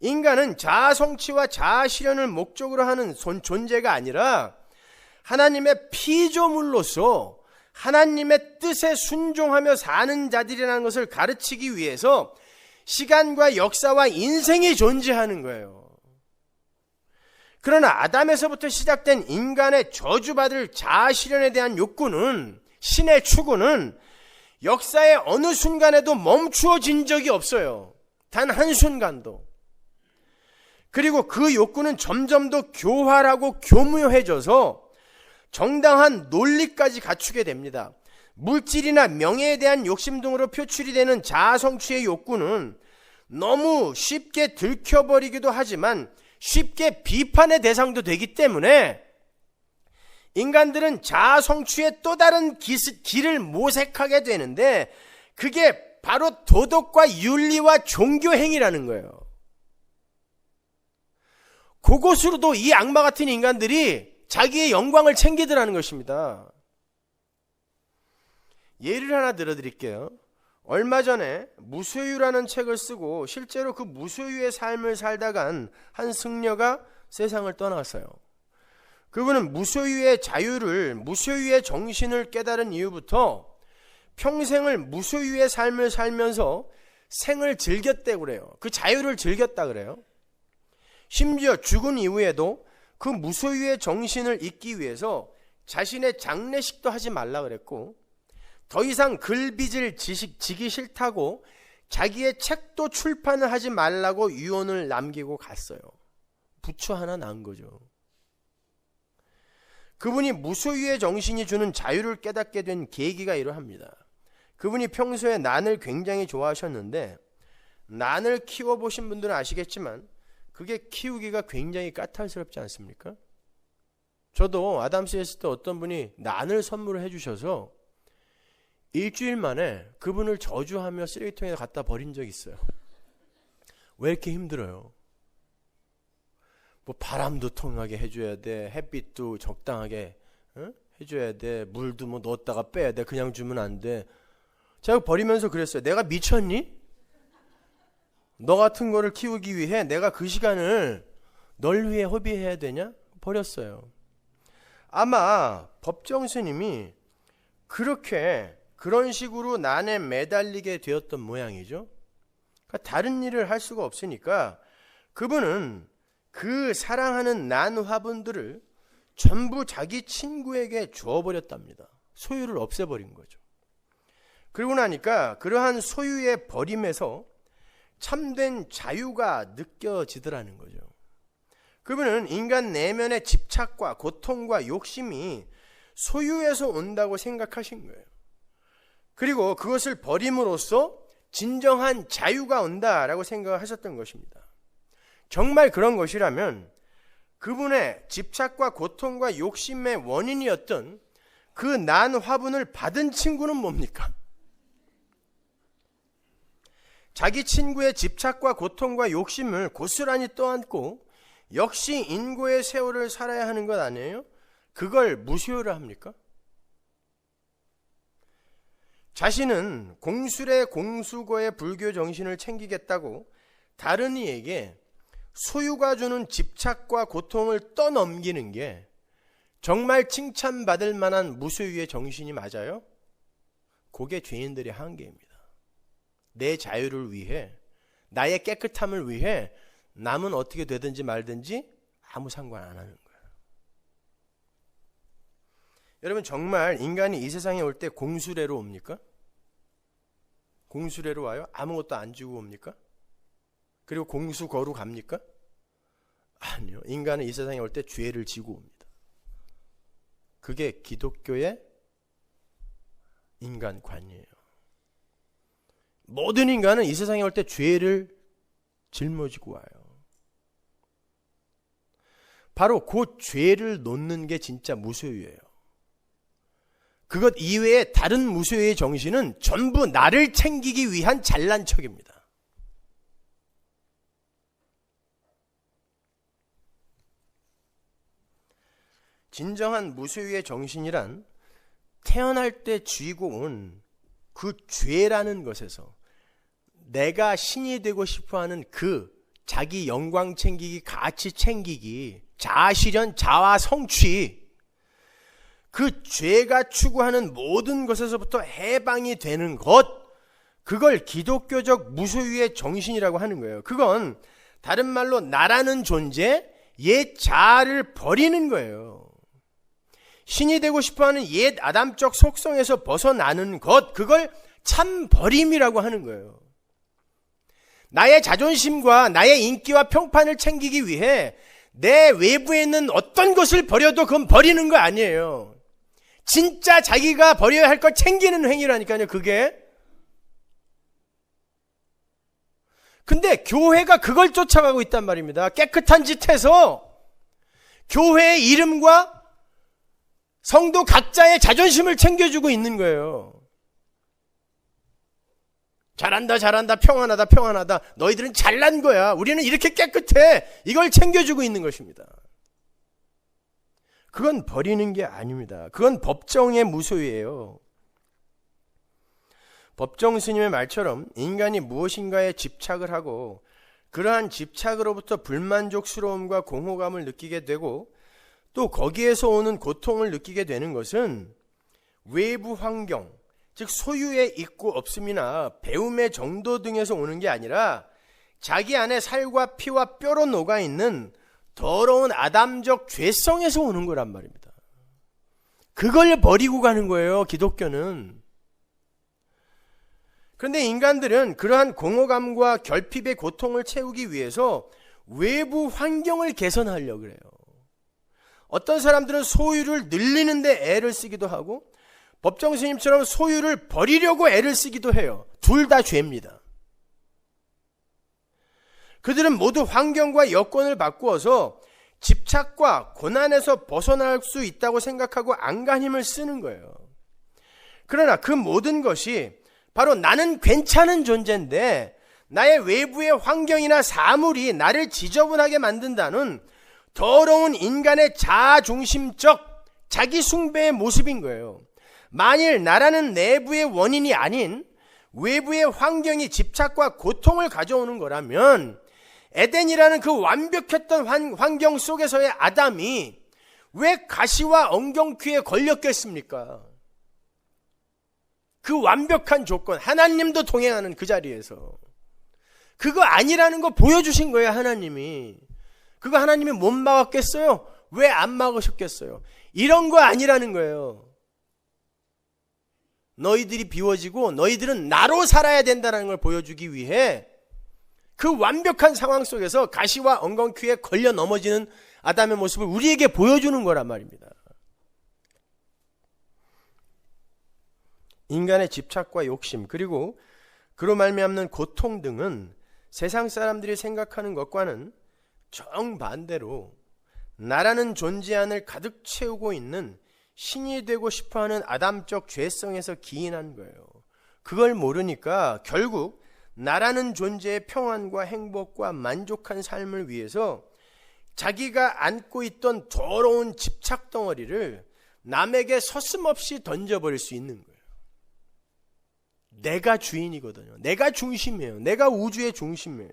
인간은 자아 성취와 자아 실현을 목적으로 하는 존재가 아니라 하나님의 피조물로서 하나님의 뜻에 순종하며 사는 자들이라는 것을 가르치기 위해서 시간과 역사와 인생이 존재하는 거예요. 그러나 아담에서부터 시작된 인간의 저주받을 자아 실현에 대한 욕구는, 신의 추구는 역사의 어느 순간에도 멈추어진 적이 없어요. 단 한순간도. 그리고 그 욕구는 점점 더 교활하고 교묘해져서 정당한 논리까지 갖추게 됩니다. 물질이나 명예에 대한 욕심 등으로 표출이 되는 자아 성취의 욕구는 너무 쉽게 들켜버리기도 하지만 쉽게 비판의 대상도 되기 때문에 인간들은 자아 성취의 또 다른 길을 모색하게 되는데, 그게 바로 도덕과 윤리와 종교 행위라는 거예요. 그것으로도 이 악마 같은 인간들이 자기의 영광을 챙기더라는 것입니다. 예를 하나 들어드릴게요. 얼마 전에 무소유라는 책을 쓰고 실제로 그 무소유의 삶을 살다간 한 승려가 세상을 떠났어요. 그분은 무소유의 자유를, 무소유의 정신을 깨달은 이후부터 평생을 무소유의 삶을 살면서 생을 즐겼다고 그래요. 그 자유를 즐겼다 그래요. 심지어 죽은 이후에도 그 무소유의 정신을 잊기 위해서 자신의 장례식도 하지 말라 그랬고, 더 이상 글빚을 지기 싫다고 자기의 책도 출판을 하지 말라고 유언을 남기고 갔어요. 부처 하나 난 거죠. 그분이 무소유의 정신이 주는 자유를 깨닫게 된 계기가 이러합니다. 그분이 평소에 난을 굉장히 좋아하셨는데, 난을 키워보신 분들은 아시겠지만 그게 키우기가 굉장히 까탈스럽지 않습니까? 저도 아담스에 있을 때 어떤 분이 난을 선물을 해주셔서 일주일 만에 그분을 저주하며 쓰레기통에 갖다 버린 적이 있어요. 왜 이렇게 힘들어요? 뭐 바람도 통하게 해줘야 돼, 햇빛도 적당하게 해줘야 돼, 물도 뭐 넣었다가 빼야 돼, 그냥 주면 안 돼. 제가 버리면서 그랬어요. 내가 미쳤니? 너 같은 거를 키우기 위해 내가 그 시간을 널 위해 허비해야 되냐? 버렸어요. 아마 법정 스님이 그런 식으로 난에 매달리게 되었던 모양이죠. 그러니까 다른 일을 할 수가 없으니까 그분은 그 사랑하는 난 화분들을 전부 자기 친구에게 주어버렸답니다. 소유를 없애버린 거죠. 그러고 나니까 그러한 소유의 버림에서 참된 자유가 느껴지더라는 거죠. 그분은 인간 내면의 집착과 고통과 욕심이 소유에서 온다고 생각하신 거예요. 그리고 그것을 버림으로써 진정한 자유가 온다라고 생각하셨던 것입니다. 정말 그런 것이라면 그분의 집착과 고통과 욕심의 원인이었던 그 난 화분을 받은 친구는 뭡니까? 자기 친구의 집착과 고통과 욕심을 고스란히 떠안고 역시 인고의 세월을 살아야 하는 것 아니에요? 그걸 무소유라 합니까? 자신은 공술의 공수거의 불교 정신을 챙기겠다고 다른 이에게 소유가 주는 집착과 고통을 떠넘기는 게 정말 칭찬받을 만한 무소유의 정신이 맞아요? 그게 죄인들의 한계입니다. 내 자유를 위해, 나의 깨끗함을 위해 남은 어떻게 되든지 말든지 아무 상관 안 하는 거예요. 여러분, 정말 인간이 이 세상에 올 때 공수래로 옵니까? 공수래로 와요? 아무것도 안 주고 옵니까? 그리고 공수거로 갑니까? 아니요. 인간은 이 세상에 올 때 죄를 지고 옵니다. 그게 기독교의 인간관이에요. 모든 인간은 이 세상에 올 때 죄를 짊어지고 와요. 바로 그 죄를 놓는 게 진짜 무소유예요. 그것 이외에 다른 무소유의 정신은 전부 나를 챙기기 위한 잘난 척입니다. 진정한 무소유의 정신이란 태어날 때 쥐고 온 그 죄라는 것에서 내가 신이 되고 싶어하는 그 자기 영광 챙기기, 가치 챙기기, 자아실현, 자아 성취, 그 죄가 추구하는 모든 것에서부터 해방이 되는 것, 그걸 기독교적 무소유의 정신이라고 하는 거예요. 그건 다른 말로 나라는 존재, 옛 자아를 버리는 거예요. 신이 되고 싶어하는 옛 아담적 속성에서 벗어나는 것, 그걸 참 버림이라고 하는 거예요. 나의 자존심과 나의 인기와 평판을 챙기기 위해 내 외부에 있는 어떤 것을 버려도 그건 버리는 거 아니에요. 진짜 자기가 버려야 할 걸 챙기는 행위라니까요, 그게. 근데 교회가 그걸 쫓아가고 있단 말입니다. 깨끗한 짓 해서 교회의 이름과 성도 각자의 자존심을 챙겨주고 있는 거예요. 잘한다, 잘한다, 평안하다, 평안하다. 너희들은 잘난 거야. 우리는 이렇게 깨끗해. 이걸 챙겨주고 있는 것입니다. 그건 버리는 게 아닙니다. 그건 법정의 무소유예요. 법정 스님의 말처럼 인간이 무엇인가에 집착을 하고 그러한 집착으로부터 불만족스러움과 공허감을 느끼게 되고 또 거기에서 오는 고통을 느끼게 되는 것은 외부 환경, 즉 소유의 있고 없음이나 배움의 정도 등에서 오는 게 아니라 자기 안에 살과 피와 뼈로 녹아있는 더러운 아담적 죄성에서 오는 거란 말입니다. 그걸 버리고 가는 거예요, 기독교는. 그런데 인간들은 그러한 공허감과 결핍의 고통을 채우기 위해서 외부 환경을 개선하려고 그래요. 어떤 사람들은 소유를 늘리는데 애를 쓰기도 하고 법정 스님처럼 소유를 버리려고 애를 쓰기도 해요. 둘 다 죄입니다. 그들은 모두 환경과 여건을 바꾸어서 집착과 고난에서 벗어날 수 있다고 생각하고 안간힘을 쓰는 거예요. 그러나 그 모든 것이 바로 나는 괜찮은 존재인데 나의 외부의 환경이나 사물이 나를 지저분하게 만든다는 더러운 인간의 자아중심적 자기 숭배의 모습인 거예요. 만일 나라는 내부의 원인이 아닌 외부의 환경이 집착과 고통을 가져오는 거라면 에덴이라는 그 완벽했던 환경 속에서의 아담이 왜 가시와 엉겅퀴에 걸렸겠습니까? 그 완벽한 조건, 하나님도 동행하는 그 자리에서 그거 아니라는 거 보여주신 거예요, 하나님이. 그거 하나님이 못 막았겠어요? 왜 안 막으셨겠어요? 이런 거 아니라는 거예요. 너희들이 비워지고 너희들은 나로 살아야 된다는 걸 보여주기 위해 그 완벽한 상황 속에서 가시와 엉겅퀴에 걸려 넘어지는 아담의 모습을 우리에게 보여주는 거란 말입니다. 인간의 집착과 욕심 그리고 그로 말미암는 고통 등은 세상 사람들이 생각하는 것과는 정반대로 나라는 존재 안을 가득 채우고 있는 신이 되고 싶어하는 아담적 죄성에서 기인한 거예요. 그걸 모르니까 결국 나라는 존재의 평안과 행복과 만족한 삶을 위해서 자기가 안고 있던 더러운 집착 덩어리를 남에게 서슴없이 던져버릴 수 있는 거예요. 내가 주인이거든요. 내가 중심이에요. 내가 우주의 중심이에요.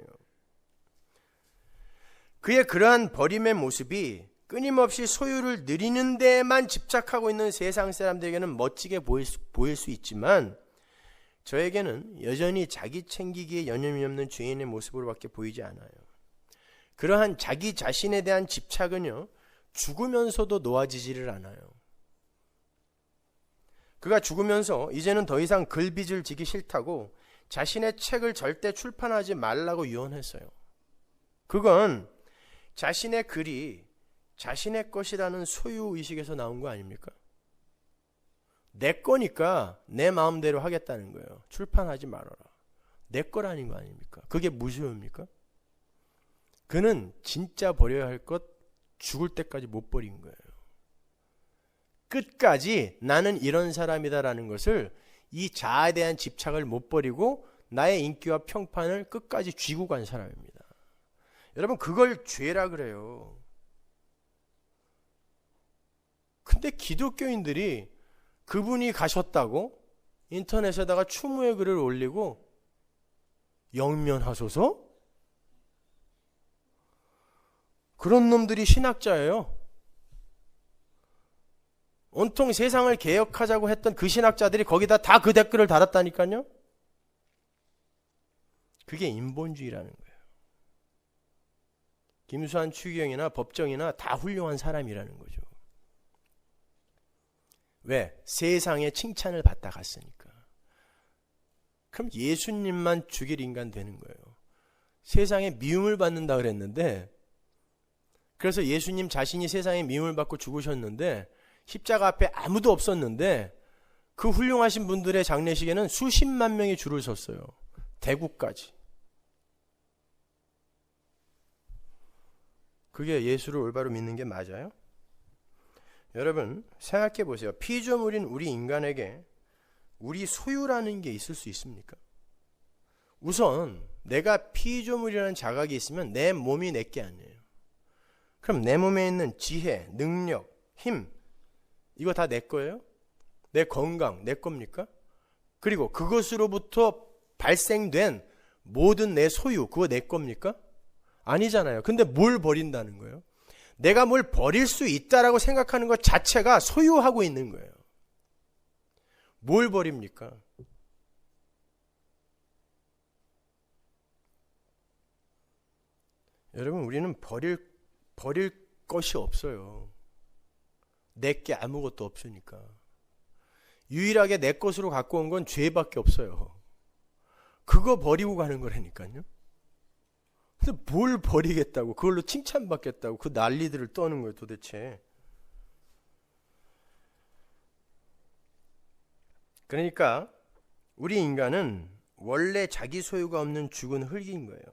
그의 그러한 버림의 모습이 끊임없이 소유를 누리는 데에만 집착하고 있는 세상 사람들에게는 멋지게 보일 수 있지만 저에게는 여전히 자기 챙기기에 여념이 없는 죄인의 모습으로밖에 보이지 않아요. 그러한 자기 자신에 대한 집착은요, 죽으면서도 놓아지지를 않아요. 그가 죽으면서 이제는 더 이상 글빚을 지기 싫다고 자신의 책을 절대 출판하지 말라고 유언했어요. 그건 자신의 글이 자신의 것이라는 소유의식에서 나온 거 아닙니까? 내 거니까 내 마음대로 하겠다는 거예요. 출판하지 말아라. 내 거라는 거 아닙니까? 그게 무소유입니까? 그는 진짜 버려야 할 것 죽을 때까지 못 버린 거예요. 끝까지 나는 이런 사람이다라는 것을 이 자아에 대한 집착을 못 버리고 나의 인기와 평판을 끝까지 쥐고 간 사람입니다. 여러분 그걸 죄라 그래요. 근데 기독교인들이 그분이 가셨다고 인터넷에다가 추모의 글을 올리고 영면하소서? 그런 놈들이 신학자예요. 온통 세상을 개혁하자고 했던 그 신학자들이 거기다 다 그 댓글을 달았다니까요. 그게 인본주의라는 거예요. 김수환 추기경이나 법정이나 다 훌륭한 사람이라는 거죠. 왜? 세상의 칭찬을 받다 갔으니까. 그럼 예수님만 죽일 인간 되는 거예요. 세상에 미움을 받는다 그랬는데, 그래서 예수님 자신이 세상에 미움을 받고 죽으셨는데 십자가 앞에 아무도 없었는데 그 훌륭하신 분들의 장례식에는 수십만 명이 줄을 섰어요. 대구까지. 그게 예수를 올바로 믿는 게 맞아요? 여러분 생각해 보세요. 피조물인 우리 인간에게 우리 소유라는 게 있을 수 있습니까? 우선 내가 피조물이라는 자각이 있으면 내 몸이 내 게 아니에요. 그럼 내 몸에 있는 지혜, 능력, 힘 이거 다 내 거예요? 내 건강 내 겁니까? 그리고 그것으로부터 발생된 모든 내 소유 그거 내 겁니까? 아니잖아요. 근데 뭘 버린다는 거예요? 내가 뭘 버릴 수 있다라고 생각하는 것 자체가 소유하고 있는 거예요. 뭘 버립니까? 여러분 우리는 버릴 것이 없어요. 내게 아무것도 없으니까. 유일하게 내 것으로 갖고 온 건 죄밖에 없어요. 그거 버리고 가는 거라니까요. 근데 뭘 버리겠다고, 그걸로 칭찬받겠다고 그 난리들을 떠는 거예요 도대체. 그러니까 우리 인간은 원래 자기 소유가 없는 죽은 흙인 거예요.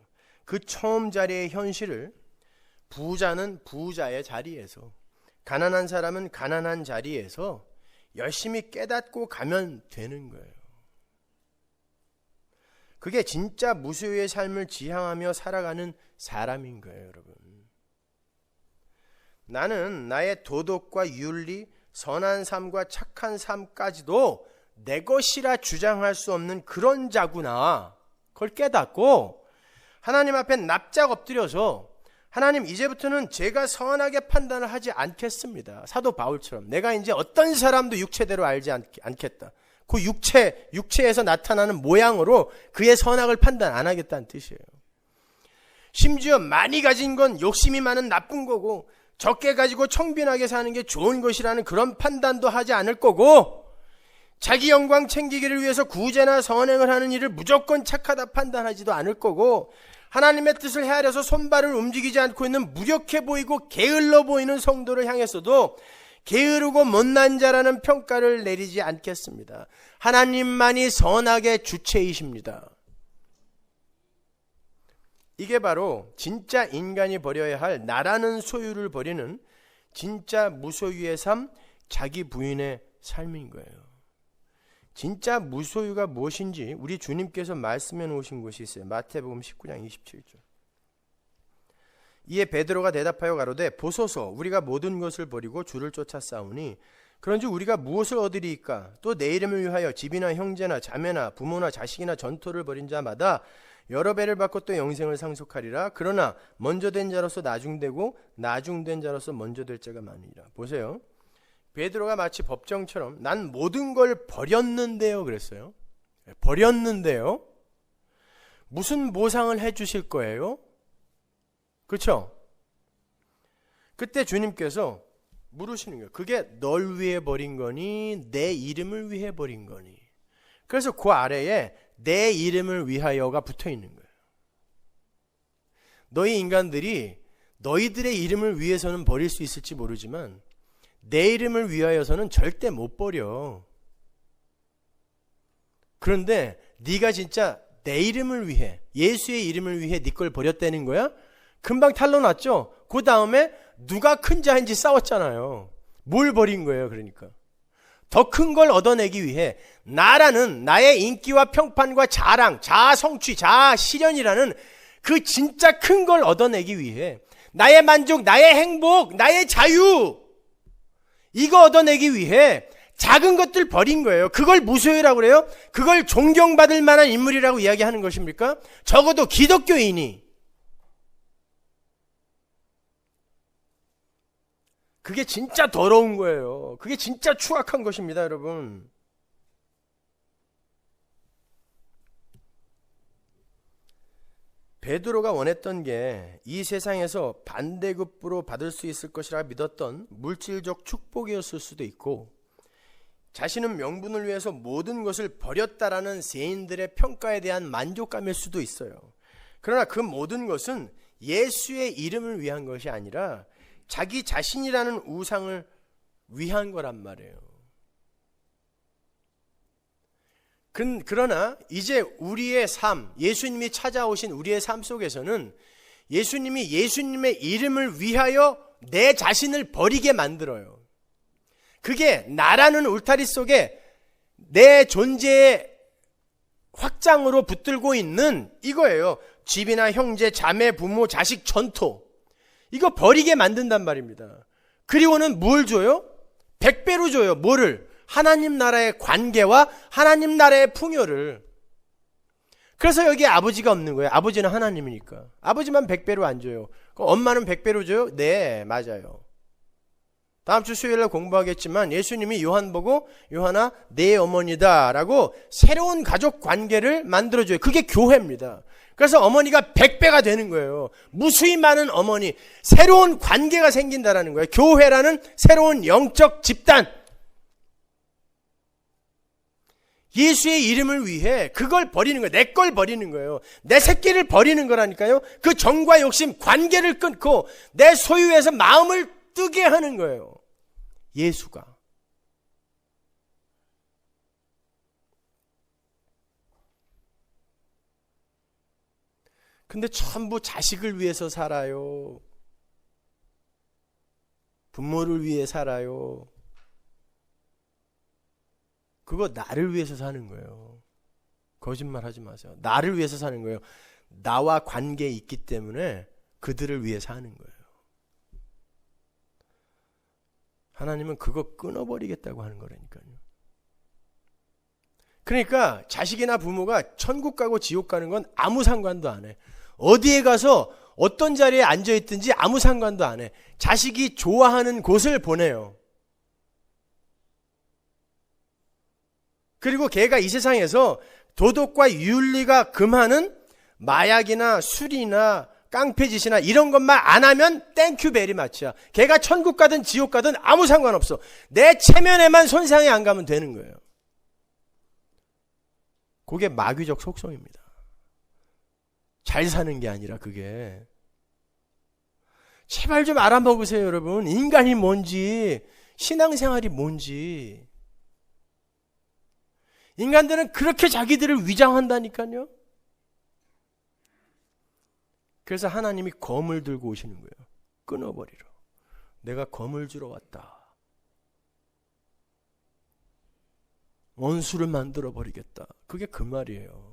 그 처음 자리의 현실을 부자는 부자의 자리에서, 가난한 사람은 가난한 자리에서 열심히 깨닫고 가면 되는 거예요. 그게 진짜 무소유의 삶을 지향하며 살아가는 사람인 거예요, 여러분. 나는 나의 도덕과 윤리, 선한 삶과 착한 삶까지도 내 것이라 주장할 수 없는 그런 자구나. 그걸 깨닫고 하나님 앞에 납작 엎드려서 하나님 이제부터는 제가 선하게 판단을 하지 않겠습니다. 사도 바울처럼 내가 이제 어떤 사람도 육체대로 알지 않겠다. 그 육체에서 나타나는 모양으로 그의 선악을 판단 안 하겠다는 뜻이에요. 심지어 많이 가진 건 욕심이 많은 나쁜 거고 적게 가지고 청빈하게 사는 게 좋은 것이라는 그런 판단도 하지 않을 거고, 자기 영광 챙기기를 위해서 구제나 선행을 하는 일을 무조건 착하다 판단하지도 않을 거고, 하나님의 뜻을 헤아려서 손발을 움직이지 않고 있는 무력해 보이고 게을러 보이는 성도를 향해서도 게으르고 못난 자라는 평가를 내리지 않겠습니다. 하나님만이 선악의 주체이십니다. 이게 바로 진짜 인간이 버려야 할 나라는 소유를 버리는 진짜 무소유의 삶, 자기 부인의 삶인 거예요. 진짜 무소유가 무엇인지 우리 주님께서 말씀해 놓으신 것이 있어요. 마태복음 19장 27절. 이에 베드로가 대답하여 가로되 보소서 우리가 모든 것을 버리고 주를 쫓아 싸우니 그런즉 우리가 무엇을 얻으리이까? 또 내 이름을 위하여 집이나 형제나 자매나 부모나 자식이나 전토를 벌인 자마다 여러 배를 받고 또 영생을 상속하리라. 그러나 먼저 된 자로서 나중되고 나중된 자로서 먼저 될 자가 많으리라. 보세요. 베드로가 마치 법정처럼 난 모든 걸 버렸는데요 그랬어요. 버렸는데요. 무슨 보상을 해 주실 거예요? 그렇죠? 그때 주님께서 물으시는 거예요. 그게 널 위해 버린 거니 내 이름을 위해 버린 거니. 그래서 그 아래에 내 이름을 위하여가 붙어 있는 거예요. 너희 인간들이 너희들의 이름을 위해서는 버릴 수 있을지 모르지만 내 이름을 위하여서는 절대 못 버려. 그런데 네가 진짜 내 이름을 위해, 예수의 이름을 위해 네 걸 버렸다는 거야? 금방 탄로났죠? 그 다음에 누가 큰 자인지 싸웠잖아요. 뭘 버린 거예요? 그러니까 더 큰 걸 얻어내기 위해 나라는 나의 인기와 평판과 자랑, 자아 성취, 자아 실현이라는 그 진짜 큰 걸 얻어내기 위해 나의 만족, 나의 행복, 나의 자유, 이거 얻어내기 위해 작은 것들 버린 거예요. 그걸 무소유라고 그래요? 그걸 존경받을 만한 인물이라고 이야기하는 것입니까? 적어도 기독교인이. 그게 진짜 더러운 거예요. 그게 진짜 추악한 것입니다, 여러분. 베드로가 원했던 게 이 세상에서 반대급부로 받을 수 있을 것이라 믿었던 물질적 축복이었을 수도 있고, 자신은 명분을 위해서 모든 것을 버렸다라는 세인들의 평가에 대한 만족감일 수도 있어요. 그러나 그 모든 것은 예수의 이름을 위한 것이 아니라 자기 자신이라는 우상을 위한 거란 말이에요. 그러나 이제 우리의 삶, 예수님이 찾아오신 우리의 삶 속에서는 예수님이 예수님의 이름을 위하여 내 자신을 버리게 만들어요. 그게 나라는 울타리 속에 내 존재의 확장으로 붙들고 있는 이거예요. 집이나 형제, 자매, 부모, 자식, 전토. 이거 버리게 만든단 말입니다. 그리고는 뭘 줘요? 100배로 줘요. 뭐를? 하나님 나라의 관계와 하나님 나라의 풍요를. 그래서 여기에 아버지가 없는 거예요. 아버지는 하나님이니까. 아버지만 100배로 안 줘요. 그럼 엄마는 100배로 줘요? 네, 맞아요. 다음 주 수요일에 공부하겠지만 예수님이 요한 보고 요한아 내 어머니다 라고 새로운 가족 관계를 만들어줘요. 그게 교회입니다. 그래서 어머니가 100배가 되는 거예요. 무수히 많은 어머니, 새로운 관계가 생긴다라는 거예요. 교회라는 새로운 영적 집단. 예수의 이름을 위해 그걸 버리는 거예요. 내 걸 버리는 거예요. 내 새끼를 버리는 거라니까요. 그 정과 욕심, 관계를 끊고 내 소유에서 마음을 뜨게 하는 거예요. 예수가. 근데 전부 자식을 위해서 살아요. 부모를 위해 살아요. 그거 나를 위해서 사는 거예요. 거짓말 하지 마세요. 나를 위해서 사는 거예요. 나와 관계에 있기 때문에 그들을 위해 사는 거예요. 하나님은 그거 끊어버리겠다고 하는 거라니까요. 그러니까 자식이나 부모가 천국 가고 지옥 가는 건 아무 상관도 안 해. 어디에 가서 어떤 자리에 앉아있든지 아무 상관도 안 해. 자식이 좋아하는 곳을 보내요. 그리고 걔가 이 세상에서 도덕과 윤리가 금하는 마약이나 술이나 깡패짓이나 이런 것만 안 하면 땡큐 베리 마치야. 걔가 천국 가든 지옥 가든 아무 상관없어. 내 체면에만 손상이 안 가면 되는 거예요. 그게 마귀적 속성입니다. 잘 사는 게 아니라 그게. 제발 좀 알아먹으세요, 여러분. 인간이 뭔지, 신앙생활이 뭔지. 인간들은 그렇게 자기들을 위장한다니까요. 그래서 하나님이 검을 들고 오시는 거예요. 끊어버리러. 내가 검을 주러 왔다. 원수를 만들어 버리겠다. 그게 그 말이에요.